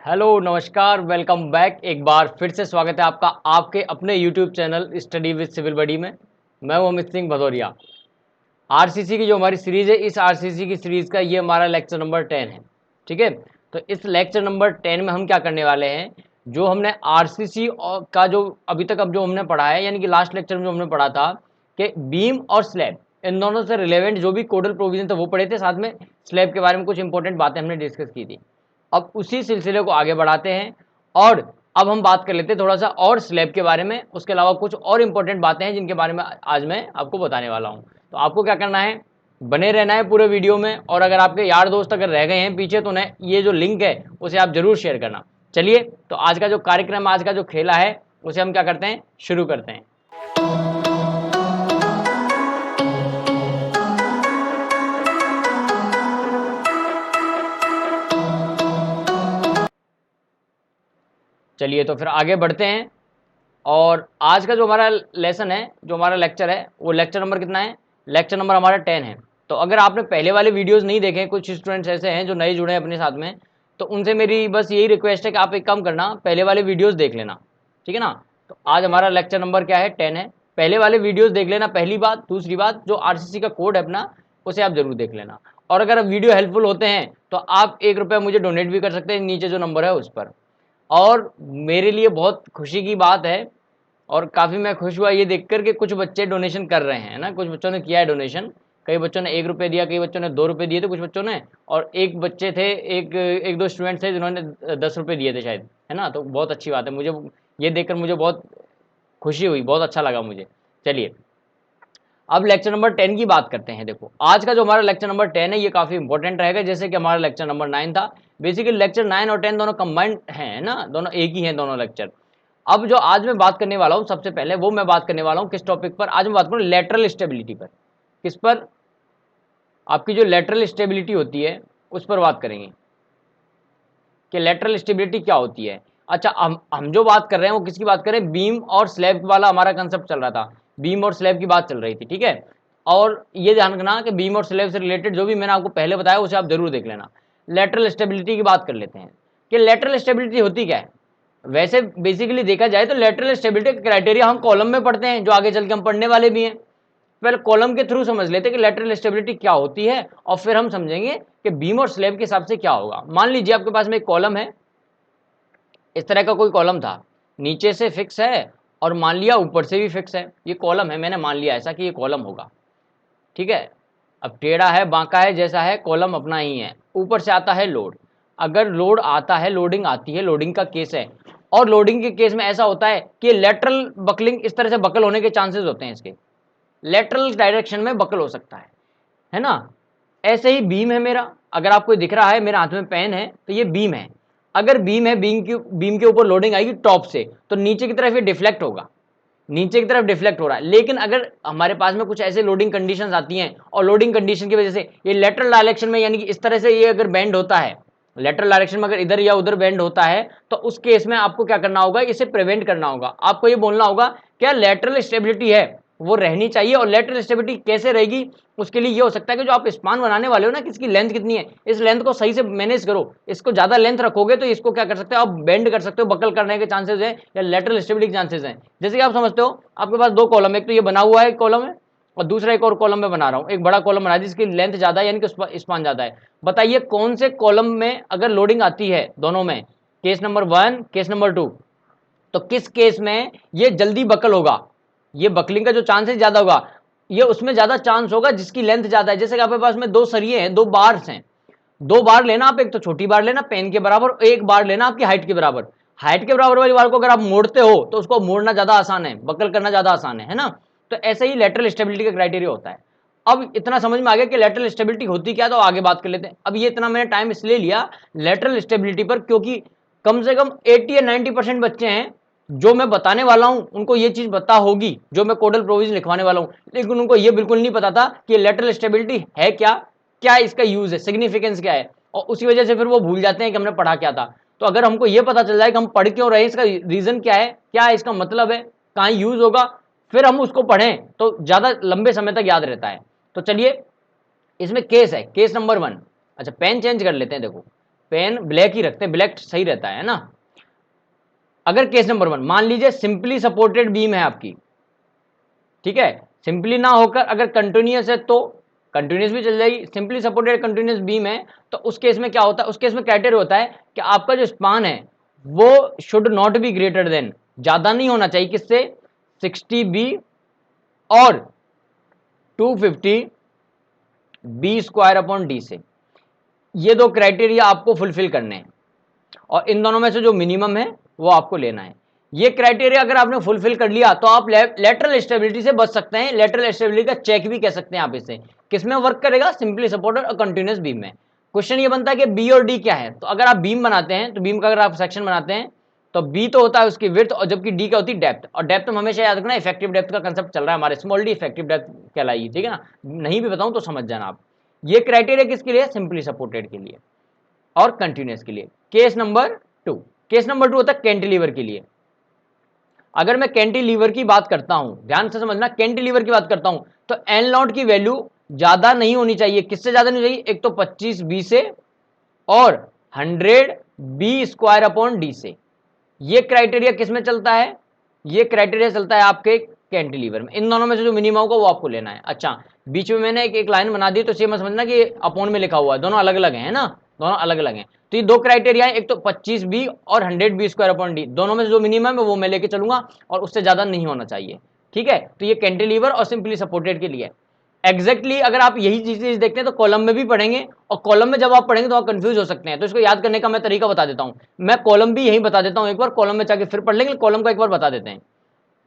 Hello नमस्कार welcome back. एक बार फिर से स्वागत है आपका आपके अपने YouTube channel study with civil buddy में। मैं हूं अमित सिंह भदौरिया। आरसीसी की जो हमारी सीरीज़ है, इस आरसीसी की सीरीज़ का ये हमारा लेक्चर नंबर 10 है। ठीक है, तो इस लेक्चर नंबर 10 में हम क्या करने वाले हैं, जो हमने आरसीसी का जो अभी तक अब जो हमने पढ़ा है, यानी कि लास्ट लेक्चर में जो हमने पढ़ा था कि बीम और स्लैब, इन दोनों से रिलेवेंट जो भी कोडल प्रोविजन थे वो पढ़े थे, साथ में स्लैब के बारे में कुछ इंपॉर्टेंट बातें हमने डिस्कस की थी। अब उसी सिलसिले को आगे बढ़ाते हैं और अब हम बात कर लेते हैं थोड़ा सा और स्लैब के बारे में। उसके अलावा कुछ और इंपॉर्टेंट बातें हैं जिनके बारे में आज मैं आपको बताने वाला हूं। तो आपको क्या करना है, बने रहना है पूरे वीडियो में, और अगर आपके यार दोस्त अगर रह गए हैं पीछे तो उन्हें ये जो लिंक है उसे आप जरूर शेयर करना। चलिए, तो आज का जो कार्यक्रम, आज का जो खेला है, उसे हम क्या करते हैं, शुरू करते हैं। चलिए, तो फिर आगे बढ़ते हैं। और आज का जो हमारा लेसन है, जो हमारा लेक्चर है, वो लेक्चर नंबर कितना है, लेक्चर नंबर हमारा 10 है। तो अगर आपने पहले वाले वीडियोस नहीं देखे, कुछ स्टूडेंट्स ऐसे हैं जो नए जुड़े हैं अपने साथ में, तो उनसे मेरी बस यही रिक्वेस्ट है कि आप एक काम करना, पहले वाले वीडियोस देख लेना। ठीक है ना। तो आज हमारा लेक्चर नंबर क्या है, 10 है। पहले वाले वीडियोस देख लेना, पहली बात। दूसरी बात, जो आरसीसी का कोड है अपना, उसे आप जरूर देख लेना। और अगर वीडियो हेल्पफुल होते हैं तो आप ₹1 मुझे डोनेट भी कर सकते हैं, नीचे जो नंबर है उस पर। और मेरे लिए बहुत खुशी की बात है, और काफ़ी मैं खुश हुआ ये देखकर कि कुछ बच्चे डोनेशन कर रहे हैं ना, कुछ बच्चों ने किया है डोनेशन। कई बच्चों ने ₹1 दिया, कई बच्चों ने ₹2 दिए थे, कुछ बच्चों ने, और एक बच्चे थे, एक दो स्टूडेंट थे जिन्होंने ₹10 दिए थे शायद, है ना। तो बहुत अच्छी बात है, मुझे ये देखकर मुझे बहुत खुशी हुई, बहुत अच्छा लगा मुझे। चलिए, अब लेक्चर नंबर 10 की बात करते हैं। देखो, आज का जो हमारा लेक्चर नंबर 10 है ये काफ़ी इंपॉर्टेंट रहेगा, जैसे कि हमारा लेक्चर नंबर 9 था। बेसिकली लेक्चर 9 और 10 दोनों कंबाइंड हैं ना, दोनों एक ही हैं दोनों लेक्चर। अब जो आज मैं बात करने वाला हूं, सबसे पहले वो मैं बात करने वाला हूं किस टॉपिक पर, आज मैं बात करूं लेटरल स्टेबिलिटी पर। किस पर? आपकी जो लेटरल स्टेबिलिटी होती है उस पर बात करेंगे कि लेटरल स्टेबिलिटी क्या होती है। अच्छा, हम जो बात कर रहे हैं वो किसकी बात कर रहे हैं, बीम और स्लैब वाला हमारा कंसेप्ट चल रहा था, बीम और स्लैब की बात चल रही थी। ठीक है, और ये ध्यान रखना कि बीम और स्लैब से रिलेटेड जो भी मैंने आपको पहले बताया उसे आप जरूर देख लेना। लेटरल स्टेबिलिटी की बात कर लेते हैं कि लेटरल स्टेबिलिटी होती क्या है। वैसे बेसिकली देखा जाए तो लेटरल स्टेबिलिटी का क्राइटेरिया हम कॉलम में पढ़ते हैं, जो आगे चल के हम पढ़ने वाले भी हैं। पहले कॉलम के थ्रू समझ लेते हैं कि लेटरल स्टेबिलिटी क्या होती है, और फिर हम समझेंगे कि बीम और स्लैब के हिसाब से क्या होगा। मान लीजिए आपके पास में एक कॉलम है, इस तरह का कोई कॉलम था, नीचे से फिक्स है और मान लिया ऊपर से भी फिक्स है। ये कॉलम है, मैंने मान लिया ऐसा कि ये कॉलम होगा। ठीक है, अब टेढ़ा है बांका है जैसा है, कॉलम अपना ही है। ऊपर से आता है लोड, अगर लोड आता है, लोडिंग आती है, लोडिंग का केस है, और लोडिंग के केस में ऐसा होता है कि लेटरल बकलिंग, इस तरह से बकल होने के चांसेस होते हैं, इसके लेटरल डायरेक्शन में बकल हो सकता है ना। ऐसे ही बीम है मेरा, अगर आपको दिख रहा है मेरे हाथ में पेन है तो ये बीम है। अगर बीम है, बीम के ऊपर लोडिंग आएगी टॉप से, तो नीचे की तरफ ये डिफ्लेक्ट होगा, नीचे की तरफ डिफ्लेक्ट हो रहा है। लेकिन अगर हमारे पास में कुछ ऐसे लोडिंग कंडीशंस आती हैं, और लोडिंग कंडीशन की वजह से ये लेटरल डायरेक्शन में, यानी कि इस तरह से ये अगर बेंड होता है, लेटरल डायरेक्शन में अगर इधर या उधर बेंड होता है, तो उस केस में आपको क्या करना होगा, इसे प्रिवेंट करना होगा। आपको ये बोलना होगा क्या लेटरल स्टेबिलिटी है वो रहनी चाहिए। और लेटरल स्टेबिलिटी कैसे रहेगी, उसके लिए ये हो सकता है कि जो आप स्पान बनाने वाले हो ना, किसकी लेंथ कितनी है, इस लेंथ को सही से मैनेज करो। इसको ज्यादा लेंथ रखोगे तो इसको क्या कर सकते हो, आप बेंड कर सकते हो, बकल करने के चांसेस है, या लेटरल स्टेबिलिटी के चांसेस हैं। जैसे कि आप समझते हो, आपके पास दो कॉलम है, एक तो ये बना हुआ है कॉलम है, और दूसरा एक और कॉलम में बना रहा हूं, एक बड़ा कॉलम बना जिसकी लेंथ ज्यादा है, यानी कि स्पान ज्यादा है। बताइए कौन से कॉलम में अगर लोडिंग आती है, दोनों में, केस नंबर 1 केस नंबर 2, तो किस केस में ये जल्दी बकल होगा, ये बकलिंग का जो चांस है ज्यादा होगा, ये उसमें ज्यादा चांस होगा जिसकी लेंथ ज्यादा है। जैसे कि आपके पास में दो सरिये हैं, दो बार्स हैं, दो बार लेना आप, एक तो छोटी बार लेना पेन के बराबर, एक बार लेना आपकी हाइट के बराबर। हाइट के बराबर वाली बार को अगर आप मोड़ते हो तो उसको मोड़ना ज्यादा आसान है, बकल करना ज्यादा आसान है ना। तो ऐसे ही लेटरल स्टेबिलिटी का क्राइटेरिया होता है। अब इतना समझ में आ गया कि लेटरल स्टेबिलिटी होती क्या, तो आगे बात कर लेते हैं। अब ये इतना मैंने टाइम इसलिए लिया लेटरल स्टेबिलिटी पर, क्योंकि कम से कम 80 या 90% बच्चे हैं जो मैं बताने वाला हूं उनको ये चीज पता होगी, जो मैं कोडल प्रोविजन लिखवाने वाला हूं, लेकिन उनको ये बिल्कुल नहीं पता था कि लेटरल स्टेबिलिटी है क्या, क्या इसका यूज है, सिग्निफिकेंस क्या है, और उसी वजह से फिर वो भूल जाते हैं कि हमने पढ़ा क्या था। तो अगर हमको ये पता चल जाए कि हम पढ़ क्यों रहे, इसका रीजन क्या है, क्या इसका मतलब है, कहाँ यूज होगा, फिर हम उसको पढ़ें तो ज्यादा लंबे समय तक याद रहता है। तो चलिए, इसमें केस है, केस नंबर 1। अच्छा, पेन चेंज कर लेते हैं। देखो, पेन ब्लैक ही रखते हैं, ब्लैक सही रहता है ना। अगर केस नंबर 1 मान लीजिए सिंपली सपोर्टेड बीम है आपकी, ठीक है, सिंपली ना होकर अगर कंटिन्यूअस है तो कंटिन्यूअस भी चल जाएगी, सिंपली सपोर्टेड कंटिन्यूअस बीम है तो उस केस में क्या होता है, उस केस में क्राइटेरिया होता है कि आपका जो स्पान है वो should not be greater then, ज्यादा नहीं होना चाहिए किससे, 60 बी और 250 बी स्क्वायर अपॉन डी से। ये दो क्राइटेरिया आपको फुलफिल करने हैं और इन दोनों में से जो मिनिमम है वो आपको लेना है। ये क्राइटेरिया अगर आपने फुलफिल कर लिया तो आप लेटरल स्टेबिलिटी से बच सकते हैं। लेटरल स्टेबिलिटी का चेक भी कह सकते हैं आप इसे। किसमें वर्क करेगा, सिंपली सपोर्टेड और कंटिन्यूअस बीम में। क्वेश्चन ये बनता है कि बी और डी क्या है, तो अगर आप बीम बनाते हैं तो बीम का अगर आप सेक्शन बनाते हैं तो बी तो होता है उसकी विड्थ और जबकि डी क्या होती है डेप्थ। और डेप्थ में हमेशा याद रखना इफेक्टिव डेप्थ का कंसेप्ट चल रहा है हमारे, स्मॉल डी इफेक्टिव डेप्थ कहलाएगी, ठीक है ना। नहीं भी बताऊं तो समझ जाना आप। ये क्राइटेरिया किसके लिए, सिंपली सपोर्टेड के लिए और कंटिन्यूअस के लिए। केस नंबर 2, केस नंबर 2 होता है कैंटिलीवर के लिए। अगर मैं कैंटिलीवर की बात करता हूं, ध्यान से समझना, कैंटिलीवर की बात करता हूं तो एल नॉट की वैल्यू ज्यादा नहीं होनी चाहिए। किससे ज्यादा नहीं चाहिए, एक तो 25 बी से और 100 बी स्क्वायर अपॉन डी से। ये क्राइटेरिया किस में चलता है, ये क्राइटेरिया चलता है आपके कैंटिलीवर में। इन दोनों में से जो मिनिमम होगा वो आपको लेना है। अच्छा, बीच में मैंने एक लाइन बना दी तो इसे मत समझना कि अपॉन में लिखा हुआ है, दोनों अलग अलग है ना, दोनों अलग अलग हैं। तो ये दो क्राइटेरिया है, एक तो 25 बी और 100 बी स्क्वायर अपॉन डी, दोनों में से जो मिनिमम है वो मैं लेके चलूंगा और उससे ज्यादा नहीं होना चाहिए, ठीक है। तो ये कैंटिलीवर और सिंपली सपोर्टेड के लिए एग्जैक्टली अगर आप यही चीज देखते हैं तो कॉलम में भी पढ़ेंगे और कॉलम में जब आप पढ़ेंगे तो आप कंफ्यूज हो सकते हैं। तो इसको याद करने का मैं तरीका बता देता हूं। मैं कॉलम भी यही बता देता हूं, एक बार कॉलम में जाके फिर पढ़ लेंगे, कॉलम का एक बार बता देते हैं।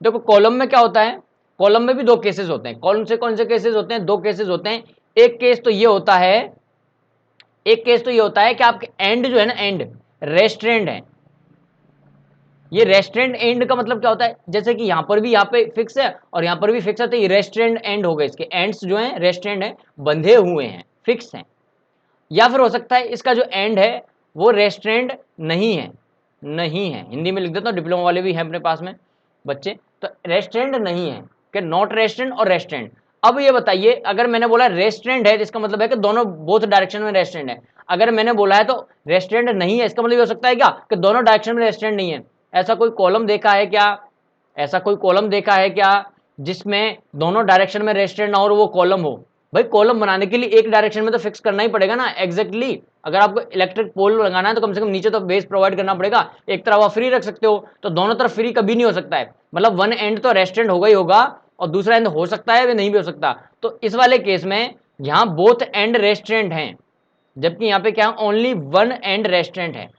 देखो कॉलम में क्या होता है, कॉलम में भी दो केसेस होते हैं। कौन से केसेस होते हैं, दो केसेस होते हैं। एक केस तो ये होता है, एक केस तो ये होता है कि आपके एंड जो है ना, एंड रेस्ट्रेंड है। ये रेस्ट्रेंड एंड का मतलब क्या होता है, जैसे कि यहां पर भी, यहाँ पे फिक्स है और यहां पर भी फिक्स है, तो ये रेस्ट्रेंड एंड हो गए। इसके एंड्स जो हैं रेस्ट्रेंड है, बंधे हुए हैं, फिक्स हैं। या फिर हो सकता है इसका जो एंड है वो रेस्ट्रेंड नहीं है, नहीं है, हिंदी में लिख देता हूँ, डिप्लोमा वाले भी हैं अपने पास में बच्चे, तो रेस्ट्रेंड नहीं है कि नॉट रेस्ट्रेंड और रेस्ट्रेंड। अब ये बताइए, अगर मैंने बोला रेस्ट्रेंड है इसका मतलब है कि दोनों बोथ डायरेक्शन में रेस्ट्रेंड है। अगर मैंने बोला है तो रेस्ट्रेंड नहीं है, इसका मतलब ये हो सकता है क्या कि दोनों डायरेक्शन में रेस्ट्रेंड नहीं है। ऐसा कोई कॉलम देखा है क्या, ऐसा कोई कॉलम देखा है क्या जिसमें दोनों डायरेक्शन में रेस्ट्रेंड ना हो और वो कॉलम हो। भाई कॉलम बनाने के लिए एक डायरेक्शन में तो फिक्स करना ही पड़ेगा ना, एग्जैक्टली। अगर आपको इलेक्ट्रिक पोल लगाना है तो कम से कम नीचे तो बेस प्रोवाइड करना पड़ेगा। एक तरफ आप फ्री रख सकते हो, तो दोनों तरफ फ्री कभी नहीं हो सकता है। मतलब वन एंड तो रेस्ट्रेंड होगा ही होगा और दूसरा एंड हो सकता है वे नहीं भी हो सकता। तो इस वाले केस में यहाँ बोथ एंड रेस्ट्रेंट हैं, जबकि यहाँ पे क्या ओनली वन एंड रेस्ट्रेंट है,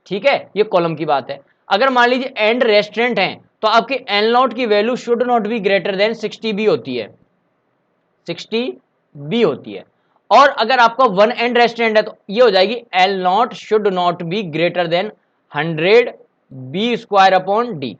ठीक है। ये कॉलम की बात है। अगर मान लीजिए एंड रेस्ट्रेंट है तो आपकी एल नॉट की value should not be greater than 60 B होती है, 60 बी होती है। और अगर आपका वन एंड रेस्ट्रेंट है तो ये हो जाएगी L naught should not be greater than 100 B square upon D,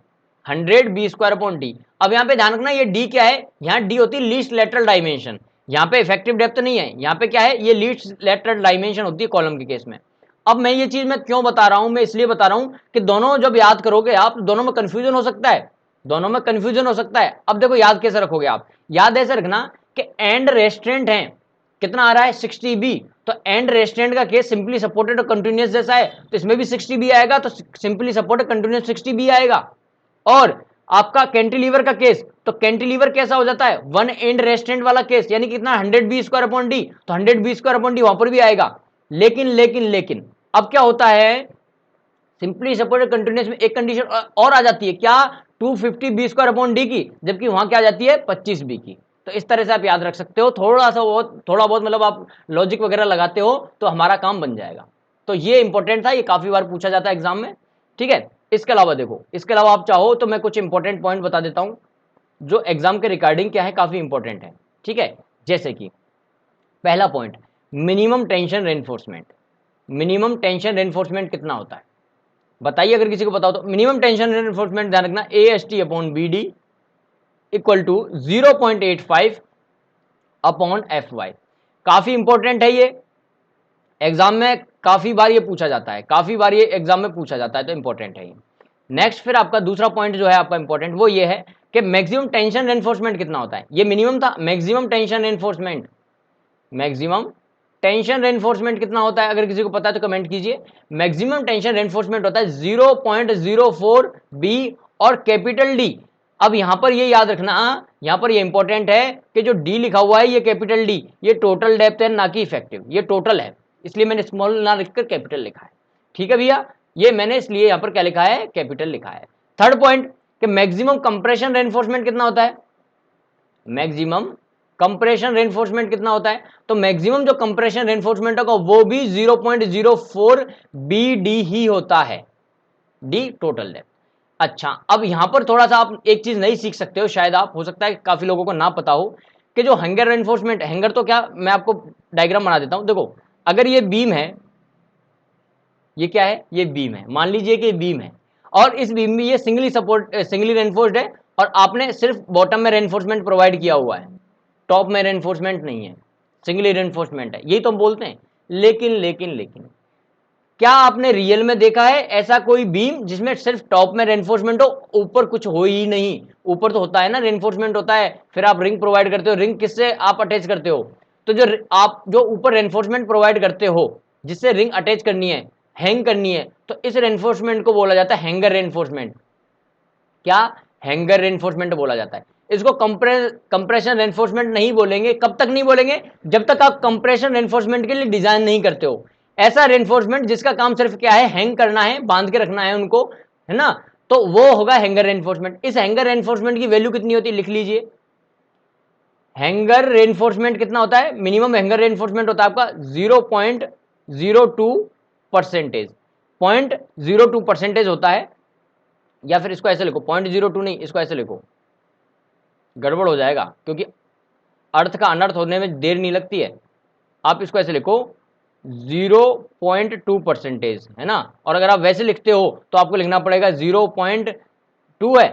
100 B square upon D. अब यहां पे ध्यान रखना ये डी क्या है, यहां डी होती है लीस्ट लेटरल डायमेंशन। यहां पे इफेक्टिव डेप्थ नहीं है, यहां पे क्या है, ये लीस्ट लेटरल डायमेंशन होती है कॉलम के केस में। अब मैं ये चीज मैं क्यों बता रहा हूं, मैं इसलिए बता रहा हूं कि दोनों जब याद करोगे आप, दोनों में कंफ्यूजन हो सकता है, दोनों में कंफ्यूजन हो सकता है। अब देखो याद कैसे रखोगे आप, याद ऐसे रखना कि एंड रेस्ट्रेंट है, कितना आ रहा है 60 बी, तो एंड रेस्ट्रेंट का केस सिंपली सपोर्टेड और कंटिन्यूअस जैसा है, तो इसमें भी 60 बी आएगा, तो सिंपली सपोर्टेड कंटिन्यूअस 60 बी आएगा। और आपका कैंटिलीवर का केस, तो कैंटिलीवर कैसा हो जाता है, वन एंड रेस्ट्रेंट वाला केस, यानी कितना 100 बी स्क्वायर अपॉन डी, तो 100 बी स्क्वायर अपॉन डी वहां पर भी आएगा। लेकिन अब क्या होता है, सिंपली सपोर्टेड कंटिन्यूअस में एक कंडीशन और आ जाती है, क्या, 250 बी स्क्वायर अपॉन डी की, जबकि वहां क्या आ जाती है 25 बी की। तो इस तरह से आप याद रख सकते हो, थोड़ा बहुत मतलब आप लॉजिक वगैरह लगाते हो तो हमारा काम बन जाएगा। तो ये इंपॉर्टेंट था, ये काफी बार पूछा जाता है एग्जाम में, ठीक है। इसके अलावा देखो, इसके अलावा आप चाहो तो मैं कुछ इंपॉर्टेंट पॉइंट बता देता हूं जो एग्जाम के रिगार्डिंग क्या है, काफी इंपॉर्टेंट है, ठीक है। जैसे कि पहला point, minimum tension reinforcement. Minimum tension reinforcement कितना होता है बताइए, अगर किसी को बताओ तो। मिनिमम टेंशन रेनफोर्समेंट ध्यान रखना, AST upon BD equal to 0.85 upon FY। काफी इंपॉर्टेंट है ये, एग्जाम में काफी बार ये पूछा जाता है, काफी बार ये एग्जाम में पूछा जाता है, तो इंपॉर्टेंट है ये। नेक्स्ट फिर आपका दूसरा पॉइंट जो है आपका इंपॉर्टेंट, वो ये है कि मैक्सिमम टेंशन रेनफोर्समेंट कितना होता है। ये मिनिमम था, maximum tension reinforcement, maximum tension reinforcement कितना होता है, अगर किसी को पता है तो कमेंट कीजिए। मैक्सिमम टेंशन रेनफोर्समेंट होता है 0.04 बी और कैपिटल डी। अब यहां पर ये याद रखना, यहां पर ये इंपॉर्टेंट है कि जो डी लिखा हुआ है ये कैपिटल डी, ये टोटल डेप्थ है ना कि इफेक्टिव, ये टोटल है, इसलिए मैंने स्मॉल ना लिखकर कैपिटल लिखा है। ठीक है भैया, ये मैंने इसलिए यहां पर क्या लिखा है, कैपिटल लिखा है। थर्ड पॉइंट कि मैक्सिमम कंप्रेशन रेनफोर्समेंट कितना होता है, मैक्सिमम कंप्रेशन रेनफोर्समेंट कितना होता है, तो मैक्सिमम जो कंप्रेशन रेनफोर्समेंट होगा वो भी 0.04 BD ही होता है, डी टोटल डेप्थ। अच्छा, अब यहां पर थोड़ा सा आप एक चीज नहीं सीख सकते हो, शायद आप, हो सकता है काफी लोगों को ना पता हो कि जो हैंगर रेनफोर्समेंट, हैंगर तो क्या, मैं आपको डायग्राम बना देता हूं। देखो, अगर ये बीम है, ये क्या है, ये बीम है, मान लीजिए कि बीम है, और इस बीम में ये सिंगली रेनफोर्स्ड है, और आपने सिर्फ बॉटम में रेनफोर्समेंट प्रोवाइड किया हुआ है, टॉप में रेनफोर्समेंट नहीं है, सिंगली रेनफोर्समेंट है, यही तो हम बोलते हैं। लेकिन क्या आपने रियल में देखा है ऐसा कोई बीम जिसमें सिर्फ टॉप में रेनफोर्समेंट हो, ऊपर कुछ हो ही नहीं? ऊपर तो होता है ना, रेनफोर्समेंट होता है, फिर आप रिंग प्रोवाइड करते हो, रिंग किससे आप अटैच करते हो, तो जो आप जो ऊपर रेनफोर्समेंट प्रोवाइड करते हो जिससे रिंग अटैच करनी है, हैंग करनी है, तो इस रेनफोर्समेंट को बोला जाता है हैंगर रेनफोर्समेंट। क्या, हैंगर रेनफोर्समेंट बोला जाता है। इसको कंप्रेशन रेनफोर्समेंट नहीं बोलेंगे, कब तक नहीं बोलेंगे, जब तक आप कंप्रेशन रेनफोर्समेंट के लिए डिजाइन नहीं करते हो। ऐसा रेनफोर्समेंट जिसका काम सिर्फ क्या है, हैंग करना है, बांध के रखना है उनको, है ना, तो वो होगा हैंगर रेनफोर्समेंट। इस हैंगर रेनफोर्समेंट की वैल्यू कितनी होती है, लिख लीजिए। हैंगर रेनफोर्समेंट कितना होता है, मिनिमम हैंगर रेनफोर्समेंट होता है आपका 0.02%, 0.02% होता है, या फिर इसको ऐसे लिखो, 0.02 नहीं, इसको ऐसे लिखो, गड़बड़ हो जाएगा, क्योंकि अर्थ का अनर्थ होने में देर नहीं लगती है। आप इसको ऐसे लिखो 0.2%, है ना, और अगर आप वैसे लिखते हो तो आपको लिखना पड़ेगा 0.2 है,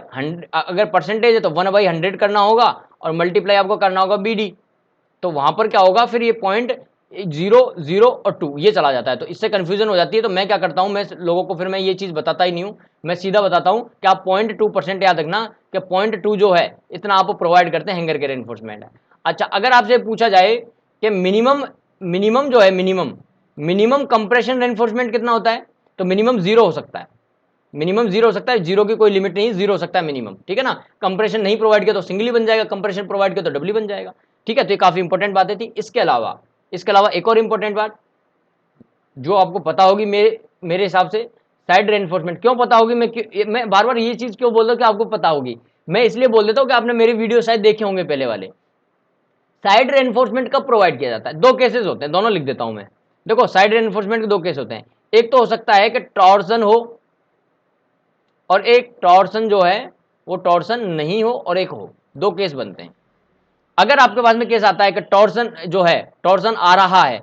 अगर परसेंटेज है तो 1/100 करना होगा, और मल्टीप्लाई आपको करना होगा BD, तो वहां पर क्या होगा फिर, ये 0.00 और 2 ये चला जाता है, तो इससे कंफ्यूजन हो जाती है। तो मैं क्या करता हूं, मैं लोगों को फिर मैं ये चीज बताता ही नहीं हूं, मैं सीधा बताता हूं कि आप 0.2% याद रखना, कि 0.2 जो है इतना आप प्रोवाइड करते हैं, हैंगर के रेनफोर्समेंट है। अच्छा, अगर आपसे पूछा जाए कि मिनिमम जो है, मिनिमम कंप्रेशन रेनफोर्समेंट कितना होता है, तो मिनिमम 0 हो सकता है, मिनिमम 0 हो सकता है, 0 की कोई लिमिट नहीं, 0 हो सकता है मिनिमम, ठीक है ना। कंप्रेशन नहीं प्रोवाइड किया तो सिंगली बन जाएगा, कंप्रेशन प्रोवाइड किया तो डबली बन जाएगा, ठीक है। तो ये काफी इंपॉर्टेंट बातें थी। इसके अलावा एक और इंपॉर्टेंट बात जो आपको पता होगी, मेरे हिसाब से, साइड रेनफोर्समेंट क्यों पता होगी, मैं बार बार ये चीज क्यों बोल रहा हूं कि आपको पता होगी, मैं इसलिए बोल देता हूं कि आपने मेरे वीडियो शायद देखे होंगे पहले वाले। साइड रेनफोर्समेंट कब प्रोवाइड किया जाता है, दो केसेस होते हैं, दोनों लिख देता हूं मैं। देखो, साइड रेनफोर्समेंट के दो केस होते हैं, एक तो हो सकता है कि टॉर्सन हो, और एक टॉर्सन जो है वो टॉर्सन नहीं हो, और एक हो, दो केस बनते हैं। अगर आपके पास में केस आता है कि टॉर्सन जो है, टॉर्सन आ रहा है,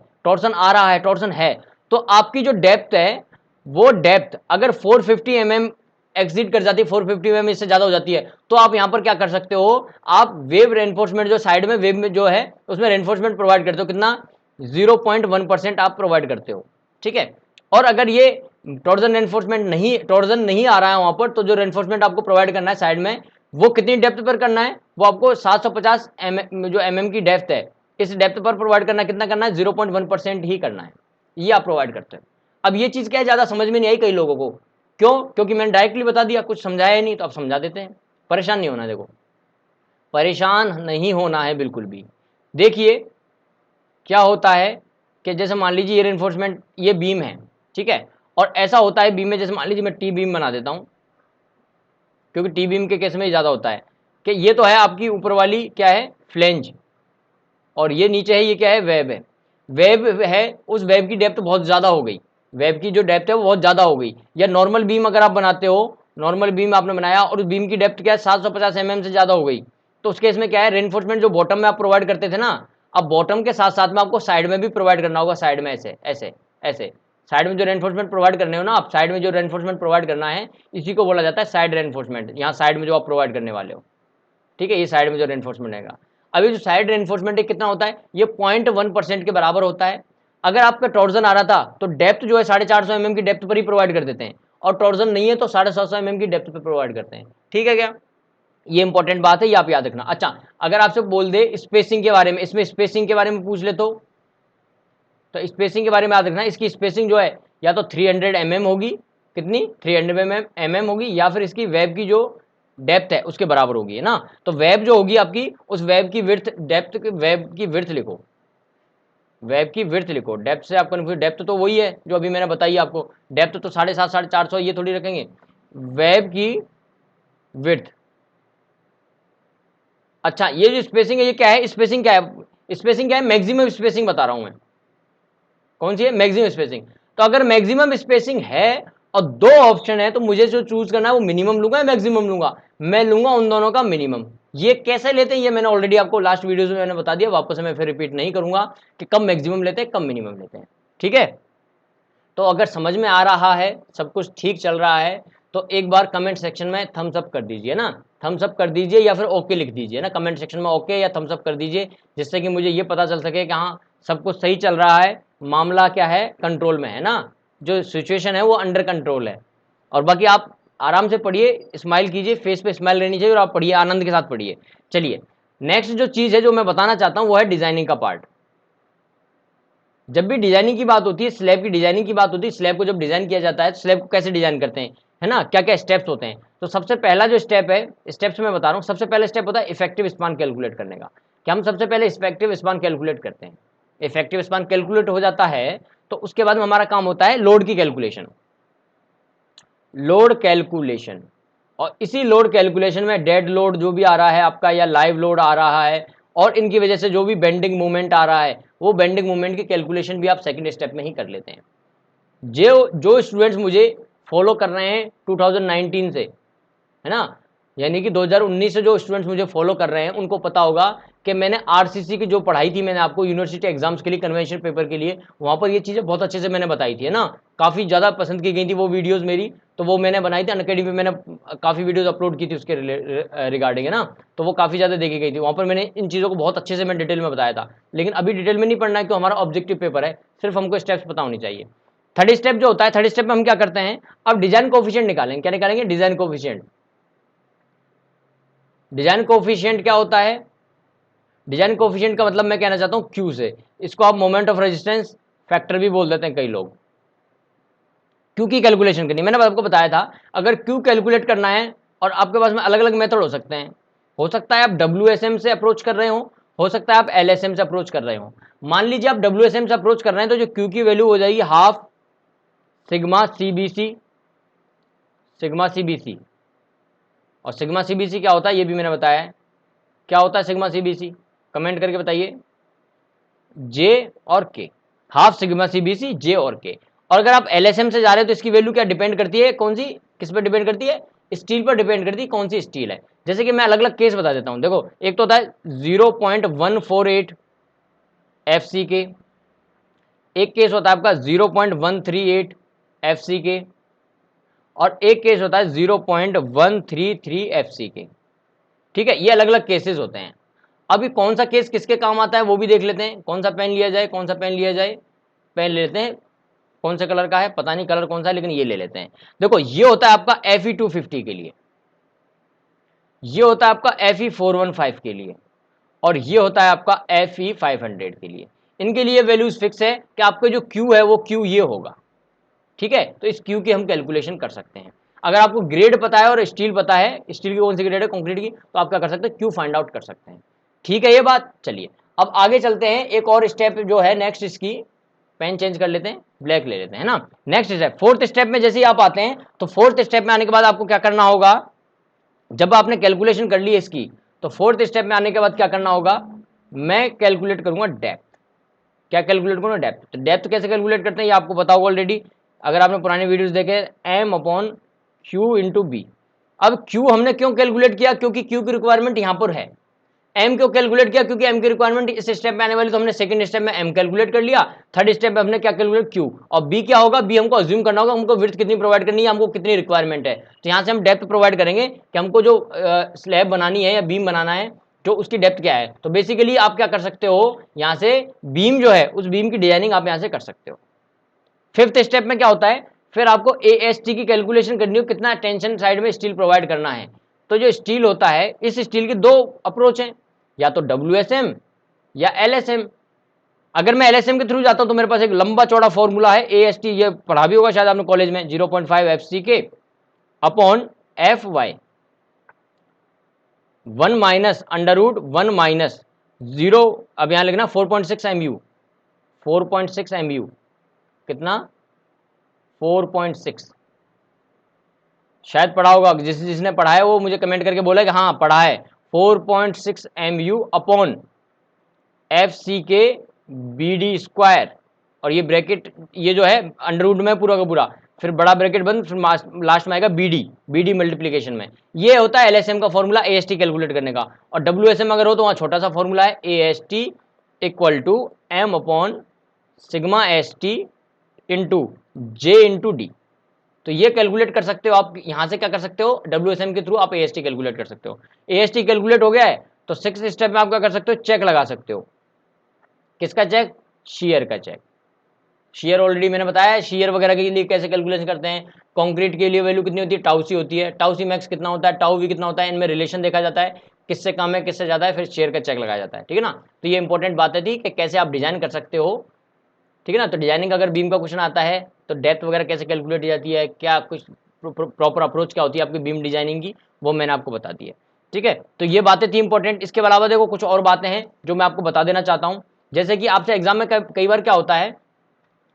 टॉर्सन है, तो आपकी जो डेप्थ है, वो डेप्थ अगर 450 mm एक्सिड कर जाती है, 450 mm इससे ज्यादा हो जाती है, तो आप यहां पर क्या कर सकते हो, आप वेव रेनफोर्समेंट जो साइड में वेव में जो है उसमें रेनफोर्समेंट प्रोवाइड करते हो, कितना, 0.1% आप प्रोवाइड करते हो, ठीक है। और अगर ये टॉर्जन नहीं आ रहा है वहां पर, तो जो रेनफोर्समेंट आपको प्रोवाइड करना है साइड में, वो कितनी डेप्थ पर करना है, वो आपको 750 जो mm की डेप्थ है, इस डेप्थ पर प्रोवाइड करना है, कितना करना है, 0.1% ही करना है, ये आप प्रोवाइड करते हो। अब ये चीज क्या है, ज्यादा समझ में नहीं आई कई लोगों को, क्यों, क्योंकि मैंने डायरेक्टली बता दिया, कुछ समझाया ही नहीं, तो आप समझा देते हैं। परेशान नहीं होना, देखो परेशान नहीं होना है बिल्कुल भी। देखिए क्या होता है कि जैसे मान लीजिए ये रेनफोर्समेंट, ये बीम है, ठीक है, और ऐसा होता है बीम में, जैसे मान लीजिए मैं टी बीम बना देता हूं, क्योंकि टी बीम के केस में ज्यादा होता है कि ये तो है आपकी ऊपर वाली क्या है, फ्लेंज, और ये नीचे है, ये क्या है, वेब है। वेब है, उस वेब की डेप्थ बहुत ज्यादा हो गई, वेब की जो डेप्थ है वो बहुत ज्यादा हो गई। या नॉर्मल बीम अगर आप बनाते हो, नॉर्मल बीम आपने बनाया और उस बीम की डेप्थ क्या है, 750 mm से ज्यादा हो गई, तो उस केस में क्या है, रेनफोर्समेंट जो बॉटम में आप प्रोवाइड करते थे ना, अब बॉटम के साथ साथ में आपको साइड में भी प्रोवाइड करना होगा, साइड में ऐसे ऐसे ऐसे, साइड में जो रेनफोर्समेंट प्रोवाइड करने हो ना आप, साइड में जो रेनफोर्समेंट प्रोवाइड करना है, इसी को बोला जाता है साइड रेनफोर्समेंट। यहाँ साइड में जो आप प्रोवाइड करने वाले हो, ठीक है, ये साइड में जो रेनफोर्समेंट रहेगा। अभी जो साइड रेनफोर्समेंट है कितना होता है, ये 0.1% के बराबर होता है। अगर आपका टॉर्जन आ रहा था तो डेप्थ जो है 450 mm की डेप्थ पर ही प्रोवाइड कर देते हैं, और टॉर्जन नहीं है तो 750 mm की डेप्थ पर प्रोवाइड करते हैं, ठीक है क्या, ये इंपॉर्टेंट बात है, ये आप याद रखना। अच्छा, अगर आपसे बोल दे स्पेसिंग के बारे में, इसमें स्पेसिंग के बारे में पूछ ले, तो तो स्पेसिंग के बारे में याद रखना, इसकी स्पेसिंग जो है या तो 300 mm होगी, कितनी 300 mm होगी, या फिर इसकी वेब की जो डेप्थ है उसके बराबर होगी, है ना। तो वेब जो होगी आपकी, उस वेब की विड्थ, डेप्थ, वेब की विड्थ लिखो, वेब की विड्थ लिखो। डेप्थ से आपको कन्फ्यूज, डेप्थ तो वही है जो अभी मैंने बताई आपको, डेप्थ तो 7.5 450 ये थोड़ी रखेंगे, वेब की विड्थ। अच्छा, ये जो स्पेसिंग है ये क्या है, स्पेसिंग क्या है, स्पेसिंग क्या है, मैक्सिमम स्पेसिंग बता रहा हूं मैं, कौन सी है, मैक्सिमम स्पेसिंग। तो अगर मैक्सिमम स्पेसिंग है और दो ऑप्शन है तो मुझे जो चूज करना है वो मिनिमम लूंगा या मैक्सिमम लूंगा, मैं लूंगा उन दोनों का मिनिमम। ये कैसे लेते हैं ये मैंने ऑलरेडी आपको लास्ट वीडियोस में मैंने बता दिया, वापस मैं फिर रिपीट नहीं करूंगा कि कब मैक्सिमम लेते हैं कब मिनिमम लेते हैं, ठीक है। तो अगर समझ में आ रहा है, सब कुछ ठीक चल रहा है, तो एक बार कमेंट सेक्शन में थम्स अप कर दीजिए ना, थम्स अप कर दीजिए या फिर ओके लिख दीजिए ना कमेंट सेक्शन में, ओके या थम्स अप कर दीजिए, जिससे कि मुझे ये पता चल सके कि हाँ सब कुछ सही चल रहा है, मामला क्या है, कंट्रोल में है ना, जो सिचुएशन है वो अंडर कंट्रोल है। और बाकी आप आराम से पढ़िए, स्माइल कीजिए, फेस पे स्माइल रहनी चाहिए और आप पढ़िए, आनंद के साथ पढ़िए। चलिए नेक्स्ट जो चीज़ है जो मैं बताना चाहता हूँ वो है डिजाइनिंग का पार्ट। जब भी डिजाइनिंग की बात होती है, स्लैब की डिजाइनिंग की बात होती है, स्लैब को जब डिजाइन किया जाता है तो स्लैब को कैसे डिजाइन करते हैं, है ना, क्या क्या स्टेप्स होते हैं। तो सबसे पहला जो स्टेप है, स्टेप्स में बता रहा हूँ, सबसे पहला स्टेप होता है इफेक्टिव स्पान कैलकुलेट करने का, कि हम सबसे पहले इफेक्टिव स्पान कैलकुलेट करते हैं। इफेक्टिव स्पान कैलकुलेट हो जाता है तो उसके बाद में हमारा काम होता है लोड की कैलकुलेशन, लोड कैलकुलेशन। और इसी लोड कैलकुलेशन में डेड लोड जो भी आ रहा है आपका या लाइव लोड आ रहा है और इनकी वजह से जो भी बेंडिंग मूवमेंट आ रहा है, वो बेंडिंग मूवमेंट की कैलकुलेशन भी आप सेकंड स्टेप में ही कर लेते हैं। जो स्टूडेंट्स मुझे फॉलो कर रहे हैं 2019 से, है ना, यानी कि 2019 से जो स्टूडेंट्स मुझे फॉलो कर रहे हैं उनको पता होगा कि मैंने आरसीसी की जो पढ़ाई थी, मैंने आपको यूनिवर्सिटी एग्जाम्स के लिए, कन्वेंशन पेपर के लिए, वहां पर ये चीजें बहुत अच्छे से मैंने बताई थी, है ना, काफी ज्यादा पसंद की गई थी वो वीडियोस मेरी, तो वो मैंने बनाई थी, अनअकैडमी पे मैंने काफी वीडियोस अपलोड की थी उसके रिगार्डिंग, है ना, तो वो काफी ज्यादा देखी गई थी, वहां पर मैंने इन चीजों को बहुत अच्छे से मैं डिटेल में बताया था। लेकिन अभी डिटेल में नहीं पढ़ना है, क्यों, हमारा ऑब्जेक्टिव पेपर है, सिर्फ हमको स्टेप्स पता होनी चाहिए। थर्ड स्टेप जो होता है, थर्ड स्टेप में हम क्या करते हैं, अब डिजाइन कोफिशिएंट निकालेंगे, क्या निकालेंगे, डिजाइन कोफिशिएंट। डिजाइन कोफिशिएंट क्या होता है, डिजाइन कोफिशिएंट का मतलब मैं कहना चाहता हूं क्यू से, इसको आप मोमेंट ऑफ रेजिस्टेंस फैक्टर भी बोल देते हैं कई लोग। क्यू की कैलकुलेशन करनी, मैंने आपको बताया था, अगर क्यू कैलकुलेट करना है और आपके पास में अलग अलग मेथड हो सकते हैं, हो सकता है आप WSM से अप्रोच कर रहे हो सकता है आप LSM से अप्रोच कर रहे हो। मान लीजिए आप WSM से अप्रोच कर रहे हैं तो जो क्यू की वैल्यू हो जाएगी half sigma CBC, sigma CBC। और सिग्मा CBC क्या होता है ये भी मैंने बताया है, क्या होता है सिग्मा CBC, कमेंट करके बताइए, जे और के, हाफ सिग्मा CBC जे और के। और अगर आप LSM से जा रहे हो तो इसकी वैल्यू क्या डिपेंड करती है, कौन सी, किस पर डिपेंड करती है, स्टील पर डिपेंड करती है, कौन सी स्टील है। जैसे कि मैं अलग अलग केस बता देता हूं, देखो एक तो होता है 0.148 FC के, एक केस होता है आपका 0.138 FC के, और एक केस होता है 0.133 FC के, ठीक है, ये अलग अलग केसेस होते हैं। अभी कौन सा केस किसके काम आता है वो भी देख लेते हैं, कौन सा पेन लिया जाए, कौन सा पेन लिया जाए, पेन ले लेते हैं, कौन से कलर का है पता नहीं कलर कौन सा है, लेकिन ये ले लेते हैं। देखो ये होता है आपका FE250 के लिए, ये होता है आपका FE415 के लिए, और ये होता है आपका FE500 के लिए। इनके लिए वैल्यूज फिक्स है कि आपका जो Q है वो Q ये होगा, ठीक है। तो इस Q की हम कैलकुलेशन कर सकते हैं। अगर आपको ग्रेड पता है और स्टील पता है, स्टील की कौन सी ग्रेड है, कंक्रीट की, तो आप क्या कर सकते हैं, Q फाइंड आउट कर सकते हैं, ठीक है ये बात। चलिए अब आगे चलते हैं, एक और स्टेप जो है नेक्स्ट, इसकी पेन चेंज कर लेते हैं, ब्लैक ले लेते हैं, है ना। नेक्स्ट स्टेप, फोर्थ स्टेप में जैसे ही आप आते हैं तो फोर्थ स्टेप में आने के बाद आपको क्या करना होगा, जब आपने कैलकुलेशन कर ली है इसकी, तो फोर्थ स्टेप में आने के बाद क्या करना होगा, मैं कैलकुलेट करूंगा डेप्थ। क्या कैलकुलेट करूंगा, डेप्थ। तो डेप्थ कैसे कैलकुलेट करते हैं ये आपको पता होगा ऑलरेडी, अगर आपने पुराने वीडियोस देखे, M/Q/B। अब Q हमने क्यों कैलकुलेट किया, क्योंकि Q की रिक्वायरमेंट यहां पर है। M क्यों कैलकुलेट किया, क्योंकि M की रिक्वायरमेंट इस स्टेप में आने वाली, तो हमने सेकंड स्टेप में M कैलकुलेट कर लिया, थर्ड स्टेप में हमने क्या कैलकुलेट, Q। और B क्या होगा, B हमको अज्यूम करना होगा, हमको विड्थ कितनी प्रोवाइड करनी है, हमको कितनी रिक्वायरमेंट है, तो यहां से हम डेप्थ प्रोवाइड करेंगे कि हमको जो स्लैब बनानी है या बीम बनाना है, जो उसकी डेप्थ क्या है। तो बेसिकली आप क्या कर सकते हो, यहां से बीम जो है उस बीम की डिजाइनिंग आप यहां से कर सकते हो। फिफ्थ स्टेप में क्या होता है, फिर आपको AST की कैलकुलेशन करनी हो, कितना टेंशन साइड में स्टील प्रोवाइड करना है। तो जो स्टील होता है, इस स्टील की दो अप्रोच हैं, या तो WSM या LSM। अगर मैं एलएसएम के थ्रू जाता हूं तो मेरे पास एक लंबा चौड़ा फॉर्मूला है AST, ये पढ़ा भी होगा शायद आपने कॉलेज में, 0.5 FCK upon FY 1 minus under root 1 minus 0, अब यहां लिखना 4.6 MU, 4.6 MU कितना 4.6, शायद पढ़ा होगा, जिसने पढ़ा है वो मुझे कमेंट करके बोला कि हाँ पढ़ा है, 4.6 MU upon FCK BD square, और ये ब्रैकेट ये जो है अंडर रूट में पूरा का पूरा, फिर बड़ा ब्रैकेट बंद, फिर लास्ट में आएगा BD मल्टीप्लीकेशन में। ये होता है LSM का फॉर्मूला AST कैलकुलेट करने का। और WSM अगर हो तो वहां छोटा सा फॉर्मूला है AST equal to M upon sigma ST into J into D। तो ये कैलकुलेट कर सकते हो आप, यहां से क्या कर सकते हो, WSM के थ्रू आप AST कैलकुलेट कर सकते हो। AST कैलकुलेट हो गया है तो 6th स्टेप में आप क्या कर सकते हो, चेक लगा सकते हो। किसका चेक, शेयर का चेक। शेयर ऑलरेडी मैंने बताया है, शेयर वगैरह के लिए कैसे कैलकुलेशन करते हैं। कंक्रीट के लिए वैल्यू कितनी होती है, टाउ सी होती है, टाउ सी मैक्स कितना होता है, टाउ वी कितना होता है, इनमें रिलेशन देखा जाता है, किससे कम है किससे ज्यादा है, फिर शेयर का चेक लगाया जाता है, ठीक है ना। तो ये इंपॉर्टेंट बात थी कि कैसे आप डिजाइन कर सकते हो, ठीक है ना। तो डिजाइनिंग अगर बीम का क्वेश्चन आता है तो डेप्थ वगैरह कैसे कैलकुलेट की जाती है, क्या कुछ प्रॉपर अप्रोच क्या होती है आपकी बीम डिजाइनिंग की, वो मैंने आपको बता दी है, ठीक है। तो ये बातें थी इंपॉर्टेंट। इसके अलावा देखो कुछ और बातें हैं जो मैं आपको बता देना चाहता हूँ। जैसे कि आपसे एग्जाम में कई बार क्या होता है,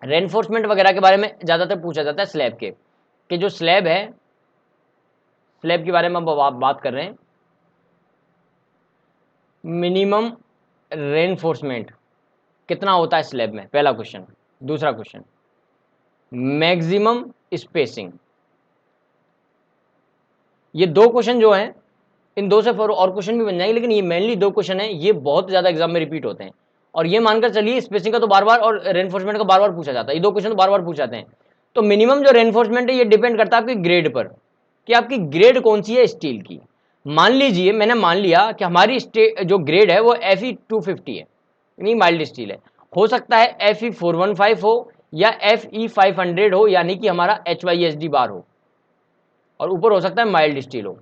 रेनफोर्समेंट वगैरह के बारे में ज्यादातर पूछा जाता है स्लैब के, कि जो स्लैब है, स्लैब के बारे में हम बात कर रहे हैं। मिनिमम रेनफोर्समेंट कितना होता है स्लैब में, पहला क्वेश्चन। दूसरा क्वेश्चन, मैक्सिमम स्पेसिंग। ये दो क्वेश्चन जो हैं, इन दो से और क्वेश्चन भी बन जाएंगे, लेकिन ये मेनली दो क्वेश्चन है, ये बहुत ज्यादा एग्जाम में रिपीट होते हैं। और ये मानकर चलिए स्पेसिंग का तो बार बार और रेनफोर्समेंट का बार बार पूछा जाता है, ये दो क्वेश्चन तो बार बार पूछ जाते हैं। तो मिनिमम जो रेनफोर्समेंट है ये डिपेंड करता है आपकी ग्रेड पर, कि आपकी ग्रेड कौन सी है स्टील की। मान लीजिए मैंने मान लिया कि हमारी जो ग्रेड है वो FE 250 है, यानी माइल्ड स्टील है। हो सकता है FE 415 हो या FE 500 हो, यानी कि हमारा HYSD बार हो, और ऊपर हो सकता है माइल्ड स्टील हो।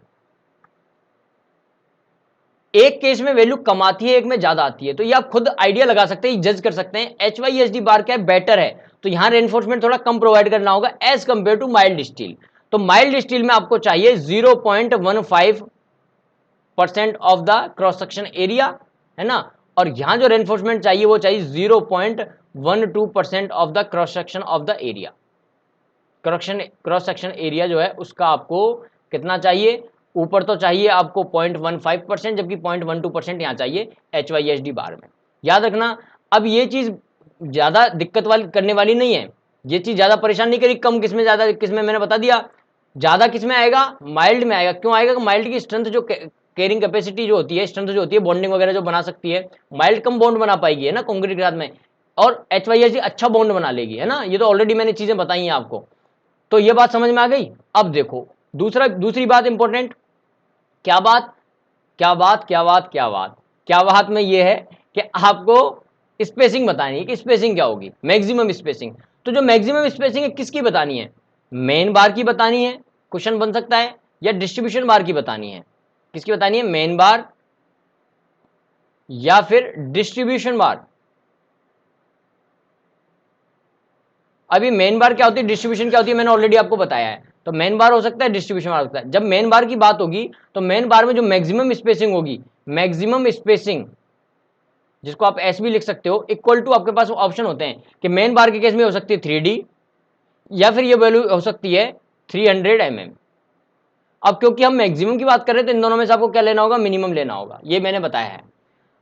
एक केस में वैल्यू कम आती है, एक में ज्यादा आती है, तो ये आप खुद आइडिया लगा सकते हैं, जज कर सकते हैं HYSD बार क्या है, बेटर है, तो यहां रेनफोर्समेंट थोड़ा कम प्रोवाइड करना होगा as compare to mild steel. तो माइल्ड स्टील में आपको चाहिए 0.15% of the cross section area, है ना। और यहां जो रेनफोर्समेंट चाहिए वो चाहिए 0.12% of the cross section of the area. Cross section area जो है उसका आपको कितना चाहिए, ऊपर तो चाहिए आपको 0.15%, जबकि 0.12% यहाँ चाहिए HYSD बार में। याद रखना, अब ये चीज ज्यादा दिक्कत वाली करने वाली नहीं है, ये चीज ज्यादा परेशान नहीं करी, कम किसमें ज्यादा किसमें, मैंने बता दिया। ज्यादा किसमें आएगा, माइल्ड में आएगा। क्यों आएगा, माइल्ड की स्ट्रेंथ जो कैरिंग कैपेसिटी जो होती है, स्ट्रेंथ जो होती है, बॉन्डिंग वगैरह जो बना सकती है, माइल्ड कम बॉन्ड बना पाएगी, है ना, कंक्रीट के साथ में, और HYSD अच्छा बॉन्ड बना लेगी, है ना। ये तो ऑलरेडी मैंने चीजें बताई हैं आपको। तो ये बात समझ में आ गई। अब देखो दूसरी बात इंपॉर्टेंट, क्या बात, क्या बात में ये है कि आपको स्पेसिंग बतानी है कि स्पेसिंग क्या होगी, मैक्सिमम स्पेसिंग। तो जो मैक्सिमम स्पेसिंग है किसकी बतानी है, मेन बार की बतानी है, क्वेश्चन बन सकता है, या डिस्ट्रीब्यूशन बार की बतानी है। किसकी बतानी है, मेन बार या फिर डिस्ट्रीब्यूशन बार। अभी मेन बार क्या होती है, डिस्ट्रीब्यूशन क्या होती है, मैंने ऑलरेडी आपको बताया है। तो मेन बार हो सकता है, डिस्ट्रीब्यूशन बार हो सकता है। जब मेन बार की बात होगी तो मेन बार में जो मैक्सिमम स्पेसिंग होगी, मैक्सिमम स्पेसिंग जिसको आप एस भी लिख सकते हो, इक्वल टू, आपके पास ऑप्शन होते हैं कि मेन बार के केस में हो सकती है 3D, या फिर ये वैल्यू हो सकती है 300 mm। अब क्योंकि हम मैक्सिमम की बात कर रहे थे, इन दोनों में से आपको क्या लेना होगा, मिनिमम लेना होगा, ये मैंने बताया है।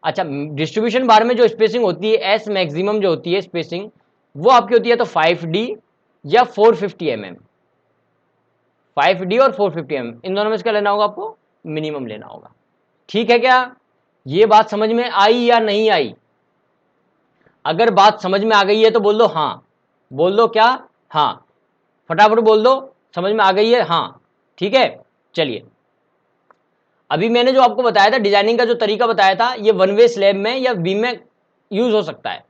अच्छा, डिस्ट्रीब्यूशन बार में जो स्पेसिंग होती है, एस मैक्सिमम जो होती है स्पेसिंग, वो आपकी होती है तो 5D या 450 mm। 5D और 450 mm, इन दोनों में से क्या लेना होगा आपको, मिनिमम लेना होगा। ठीक है क्या, ये बात समझ में आई या नहीं आई। अगर बात समझ में आ गई है तो बोल दो हाँ, बोल दो क्या, हाँ, फटाफट बोल दो, समझ में आ गई है, हाँ, ठीक है। चलिए, अभी मैंने जो आपको बताया था डिजाइनिंग का जो तरीका बताया था, ये वन वे स्लैब में या बीम में यूज हो सकता है,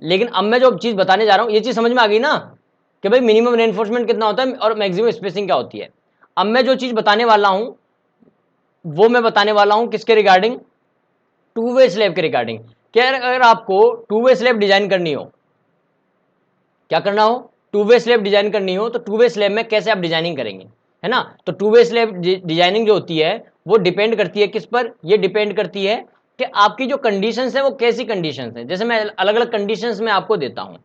लेकिन अब मैं जो चीज बताने जा रहा हूं, ये चीज समझ में आ गई ना, कि भाई मिनिमम रेनफोर्समेंट कितना होता है और मैक्सिमम स्पेसिंग क्या होती है। अब मैं जो चीज बताने वाला हूं वो मैं बताने वाला हूं किसके रिगार्डिंग, टू वे स्लैब के रिगार्डिंग, कि अगर आपको टू वे स्लैब डिजाइन करनी हो, क्या करना हो, टू वे स्लैब डिजाइन करनी हो, तो टू वे स्लैब में कैसे आप डिजाइनिंग करेंगे, है ना। तो टू वे स्लैब डिजाइनिंग जो होती है वो डिपेंड करती है किस पर, ये डिपेंड करती है कि आपकी जो कंडीशंस है वो कैसी कंडीशंस है। जैसे मैं अलग अलग कंडीशंस में आपको देता हूं,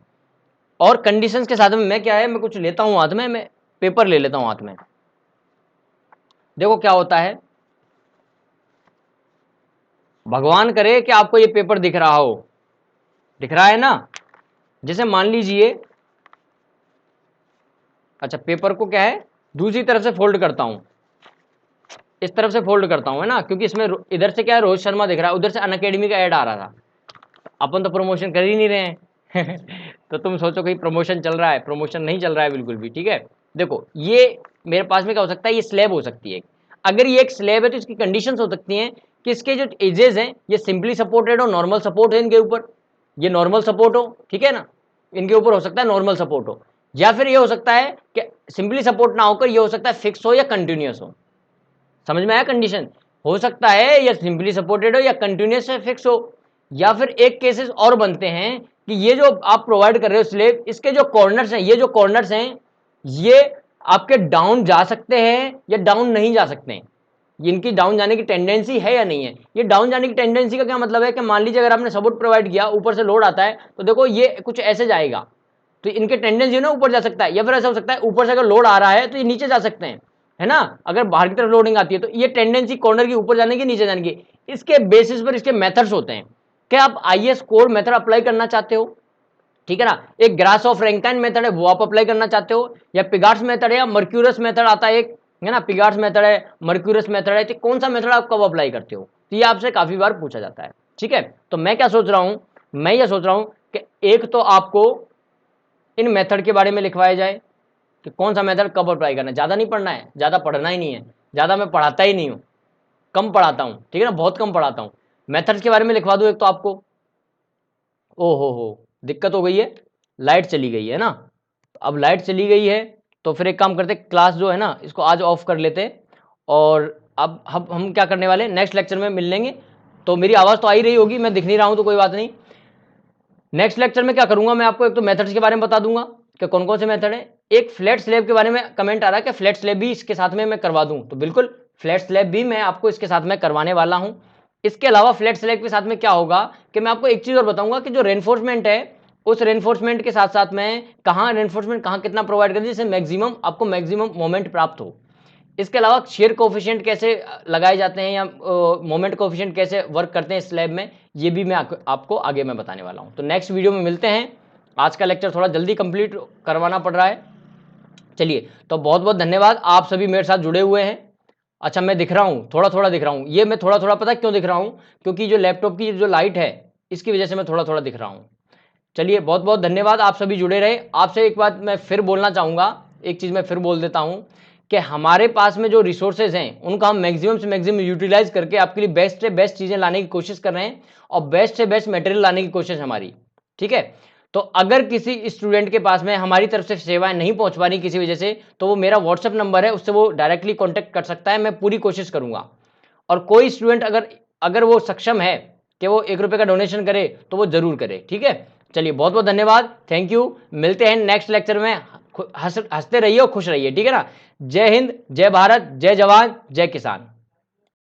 और कंडीशंस के साथ में मैं क्या है, मैं कुछ लेता हूं हाथ में, मैं पेपर ले लेता हूं हाथ में। देखो क्या होता है, भगवान करे कि आपको ये पेपर दिख रहा हो, दिख रहा है ना। जैसे मान लीजिए, अच्छा पेपर को क्या है दूसरी तरफ से फोल्ड करता हूं, इस तरफ से फोल्ड करता हूं, है ना, क्योंकि इसमें इधर से क्या है, रोहित शर्मा दिख रहा है, उधर से अनअकैडमी का ऐड आ रहा था। अपन तो प्रमोशन कर ही नहीं रहे हैं तो तुम सोचो कहीं प्रमोशन चल रहा है, प्रमोशन नहीं चल रहा है बिल्कुल भी, ठीक है। देखो ये मेरे पास में क्या हो सकता है, ये स्लैब हो सकती है। अगर ये एक स्लैब है तो इसकी कंडीशंस हो सकती हैं कि इसके जो एजेस हैं ये सिंपली सपोर्टेड हो, नॉर्मल सपोर्ट है इनके ऊपर, ये नॉर्मल सपोर्ट हो, ठीक है ना, इनके ऊपर हो सकता है नॉर्मल सपोर्ट हो, या फिर ये हो सकता है कि सिंपली सपोर्ट ना होकर ये हो सकता है फिक्स हो या कंटिन्यूस हो। समझ में आया, कंडीशन हो सकता है या सिंपली सपोर्टेड हो या कंटिन्यूस या फिक्स हो। या फिर एक केसेस और बनते हैं कि ये जो आप प्रोवाइड कर रहे हो स्लेब, इसके जो कॉर्नर्स हैं, ये जो कॉर्नर्स हैं ये आपके डाउन जा सकते हैं या डाउन नहीं जा सकते हैं, इनकी डाउन जाने की टेंडेंसी है या नहीं है। ये डाउन जाने की टेंडेंसी का क्या मतलब है कि मान लीजिए अगर आपने सपोर्ट प्रोवाइड किया, ऊपर से लोड आता है, तो देखो ये कुछ ऐसे जाएगा, तो इनके टेंडेंसी ना ऊपर जा सकता है, या फिर ऐसा हो सकता है ऊपर से अगर लोड आ रहा है तो ये नीचे जा सकते हैं, है ना। अगर बाहर की तरफ लोडिंग आती है तो ये टेंडेंसी कॉर्नर की ऊपर जाने की नीचे जाने की, इसके बेसिस पर इसके मेथड्स होते हैं। क्या आप आईएस कोड मेथड अप्लाई करना चाहते हो, ठीक है ना, एक ग्रास ऑफ रैंकाइन मेथड है वो आप अप्लाई करना चाहते हो, या पिगार्स मेथड है या मर्क्यूरस मेथड आता है एक, है ना, पिगार्स मेथड है, मर्क्यूरस मेथड है, तो कौन सा मेथड आप कब अप्लाई करते हो, तो ये आपसे काफी बार पूछा जाता है, ठीक है। तो मैं क्या सोच रहा हूं, मैं ये सोच रहा हूं कि एक तो आपको इन मेथड के बारे में लिखवाया जाए कि कौन सा मेथड कब अप्लाई करना है। ज़्यादा नहीं पढ़ना है, ज़्यादा पढ़ना ही नहीं है, ज़्यादा मैं पढ़ाता ही नहीं हूँ, कम पढ़ाता हूँ, ठीक है ना, बहुत कम पढ़ाता हूँ। मेथड्स के बारे में लिखवा दूँ एक तो आपको। ओ हो दिक्कत हो गई है, लाइट चली गई है ना। अब लाइट चली गई है तो फिर एक काम करते, क्लास जो है ना इसको आज ऑफ कर लेते, और अब हम क्या करने वाले, नेक्स्ट लेक्चर में मिल लेंगे। तो मेरी आवाज़ तो आ ही रही होगी, मैं दिख नहीं रहा हूँ तो कोई बात नहीं। नेक्स्ट लेक्चर में क्या करूंगा, मैं आपको एक तो मेथड्स के बारे में बता दूंगा कि कौन कौन से मेथड है। एक फ्लैट स्लैब के बारे में कमेंट आ रहा है कि फ्लैट स्लैब भी इसके साथ में मैं करवा दूं, तो बिल्कुल फ्लैट स्लैब भी मैं आपको इसके साथ में करवाने वाला हूं। इसके अलावा फ्लैट स्लैब के साथ में क्या होगा कि मैं आपको एक चीज़ और बताऊंगा कि जो रेनफोर्समेंट है उस रेनफोर्समेंट के साथ साथ में कहाँ रेनफोर्समेंट कहाँ कितना प्रोवाइड करें जिससे मैक्सिमम आपको मैक्सिमम मोमेंट प्राप्त हो। इसके अलावा शेयर कोफिशिएंट कैसे लगाए जाते हैं या मोमेंट कोफिशिएंट कैसे वर्क करते हैं स्लैब में, ये भी मैं आपको आगे मैं बताने वाला हूँ। तो नेक्स्ट वीडियो में मिलते हैं। आज का लेक्चर थोड़ा जल्दी कंप्लीट करवाना पड़ रहा है। चलिए, तो बहुत बहुत धन्यवाद, आप सभी मेरे साथ जुड़े हुए हैं। अच्छा मैं दिख रहा हूँ, थोड़ा थोड़ा दिख रहा हूँ, ये मैं थोड़ा थोड़ा पता क्यों दिख रहा हूँ, क्योंकि जो लैपटॉप की जो लाइट है इसकी वजह से मैं थोड़ा थोड़ा दिख रहा हूँ। चलिए बहुत बहुत धन्यवाद, आप सभी जुड़े रहे। आपसे एक बात मैं फिर बोलना चाहूँगा, एक चीज़ मैं फिर बोल देता हूँ कि हमारे पास में जो रिसोर्सेज हैं उनका हम मैक्सिमम से मैक्सिमम यूटिलाइज करके आपके लिए बेस्ट से बेस्ट चीज़ें लाने की कोशिश कर रहे हैं, और बेस्ट से बेस्ट मटेरियल लाने की कोशिश हमारी, ठीक है। तो अगर किसी स्टूडेंट के पास में हमारी तरफ से सेवाएं नहीं पहुंच पा रही किसी वजह से, तो वो मेरा व्हाट्सएप नंबर है, उससे वो डायरेक्टली कॉन्टैक्ट कर सकता है, मैं पूरी कोशिश करूंगा। और कोई स्टूडेंट अगर अगर वो सक्षम है कि वो 1 रुपये का डोनेशन करे तो वो जरूर करे, ठीक है। चलिए बहुत बहुत धन्यवाद, थैंक यू, मिलते हैं नेक्स्ट लेक्चर में। हंसते रहिए और खुश रहिए, ठीक है ना। जय हिंद, जय भारत, जय जवान, जय किसान।